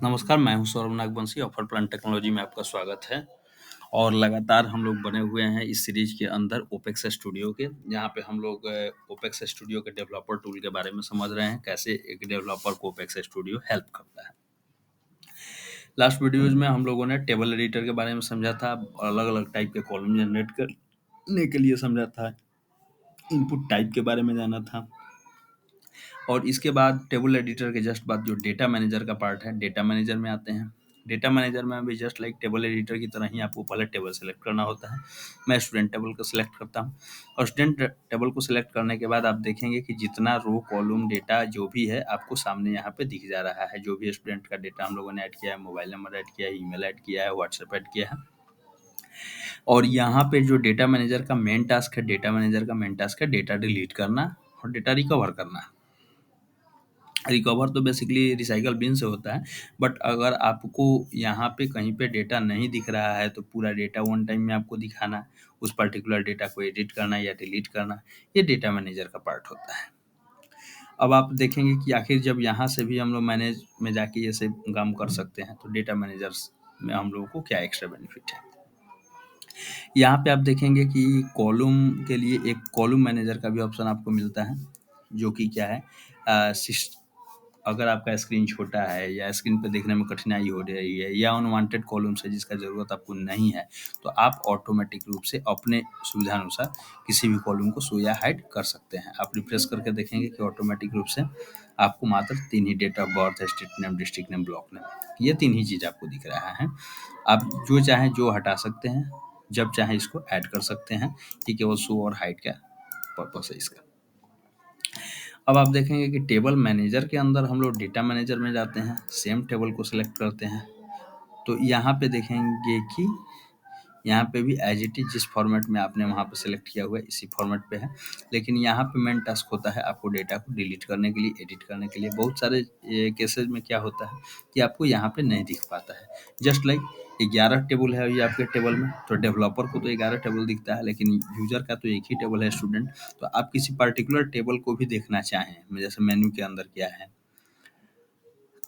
नमस्कार, मैं हूँ Saurabh Nagvanshi, offer plan technology में आपका स्वागत है। और लगातार हम लोग बने हुए हैं इस सीरीज के अंदर ओपेक्स स्टूडियो के, जहाँ पे हम लोग ओपेक्स स्टूडियो के डेवलपर टूल के बारे में समझ रहे हैं, कैसे एक डेवलपर को ओपेक्स स्टूडियो हेल्प करता है। लास्ट वीडियोज में हम लोगों ने टेबल एडिटर के बारे में समझा था, अलग-अलग टाइप के कॉलम जनरेट करने के लिए समझा था, इनपुट टाइप के बारे में जाना था। और इसके बाद टेबल एडिटर के जस्ट बाद जो डेटा मैनेजर का पार्ट है, डेटा मैनेजर में आते हैं। डेटा मैनेजर में भी जस्ट लाइक टेबल एडिटर की तरह ही आपको पहले टेबल सेलेक्ट करना होता है। मैं स्टूडेंट टेबल को सिलेक्ट करता हूँ और स्टूडेंट टेबल को सिलेक्ट करने के बाद आप देखेंगे कि जितना रो कॉलम डेटा जो भी है आपको सामने यहाँ पे दिख जा रहा है। जो भी स्टूडेंट का डेटा हम लोगों ने ऐड किया है, मोबाइल नंबर ऐड किया है, ईमेल ऐड किया है, व्हाट्सएप ऐड किया है। और यहाँ पे जो डेटा मैनेजर का मेन टास्क है, डेटा मैनेजर का मेन टास्क है डेटा डिलीट करना और डेटा रिकवर करना। रिकवर तो बेसिकली रिसाइकल बिन से होता है, बट अगर आपको यहाँ पे कहीं पे डेटा नहीं दिख रहा है तो पूरा डेटा वन टाइम में आपको दिखाना, उस पर्टिकुलर डेटा को एडिट करना या डिलीट करना, ये डेटा मैनेजर का पार्ट होता है। अब आप देखेंगे कि आखिर जब यहाँ से भी हम लोग मैनेज में जाके ये सब काम कर सकते हैं तो डेटा मैनेजर्स में हम लोगों को क्या एक्स्ट्रा बेनिफिट है। यहाँ पे आप देखेंगे कि कॉलम के लिए एक कॉलम मैनेजर का भी ऑप्शन आपको मिलता है, जो कि क्या है, अगर आपका स्क्रीन छोटा है या स्क्रीन पे देखने में कठिनाई हो रही है या अनवांटेड कॉलम्स है जिसका ज़रूरत आपको नहीं है, तो आप ऑटोमेटिक रूप से अपने सुविधानुसार किसी भी कॉलम को शो या हाइड कर सकते हैं। आप रिफ्रेश करके देखेंगे कि ऑटोमेटिक रूप से आपको मात्र 3 ही date of birth, state name, district name, block name, ये 3 ही चीज़ आपको दिख रहा है। आप जो चाहें जो हटा सकते हैं, जब चाहें इसको ऐड कर सकते हैं। ये केवल शो और हाइड का पर्पस है इसका। अब आप देखेंगे कि टेबल मैनेजर के अंदर हम लोग डेटा मैनेजर में जाते हैं, सेम टेबल को सिलेक्ट करते हैं, तो यहाँ पे देखेंगे कि यहाँ पे भी एज इट इज़ जिस फॉर्मेट में आपने वहाँ पे सिलेक्ट किया हुआ है इसी फॉर्मेट पे है। लेकिन यहाँ पे मेन टास्क होता है आपको डेटा को डिलीट करने के लिए, एडिट करने के लिए। बहुत सारे केसेज में क्या होता है कि आपको यहाँ पे नहीं दिख पाता है। जस्ट लाइक 11 टेबल है अभी आपके टेबल में, तो डेवलपर को तो 11 टेबल दिखता है, लेकिन यूजर का तो एक ही टेबल है स्टूडेंट। तो आप किसी पर्टिकुलर टेबल को भी देखना चाहें, जैसे मेन्यू के अंदर क्या है,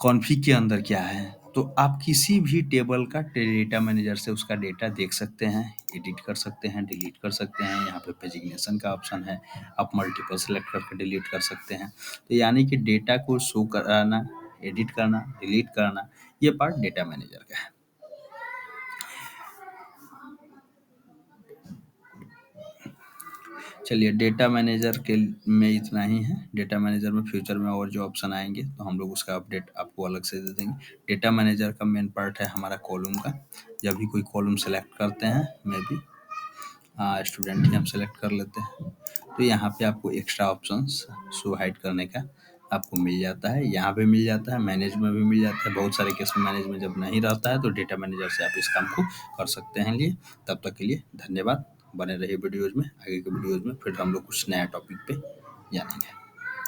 कॉन्फ़िग के अंदर क्या है, तो आप किसी भी टेबल का डेटा मैनेजर से उसका डेटा देख सकते हैं, एडिट कर सकते हैं, डिलीट कर सकते हैं। यहाँ पे पेजिग्नेशन का ऑप्शन है, आप मल्टीपल सेलेक्ट करके डिलीट कर सकते हैं। तो यानी कि डेटा को शो कराना, एडिट करना, डिलीट करना, ये पार्ट डेटा मैनेजर का है। चलिए, डेटा मैनेजर के में इतना ही है। डेटा मैनेजर में फ्यूचर में और जो ऑप्शन आएंगे तो हम लोग उसका अपडेट आपको अलग से दे देंगे। डेटा मैनेजर का मेन पार्ट है हमारा कॉलम का। जब भी कोई कॉलम सेलेक्ट करते हैं, मे बी स्टूडेंट ही हम सेलेक्ट कर लेते हैं, तो यहाँ पे आपको एक्स्ट्रा ऑप्शंस शो हाइड करने का आपको मिल जाता है। यहाँ पे मिल जाता है, मैनेज में भी मिल जाता है। बहुत सारे केस में मैनेज में जब नहीं रहता है तो डेटा मैनेजर से आप इस काम को कर सकते हैं। लिए तब तक के लिए धन्यवाद। बने रहिए वीडियोज़ में, आगे के वीडियोज़ में फिर हम लोग कुछ नया टॉपिक पे जानेंगे।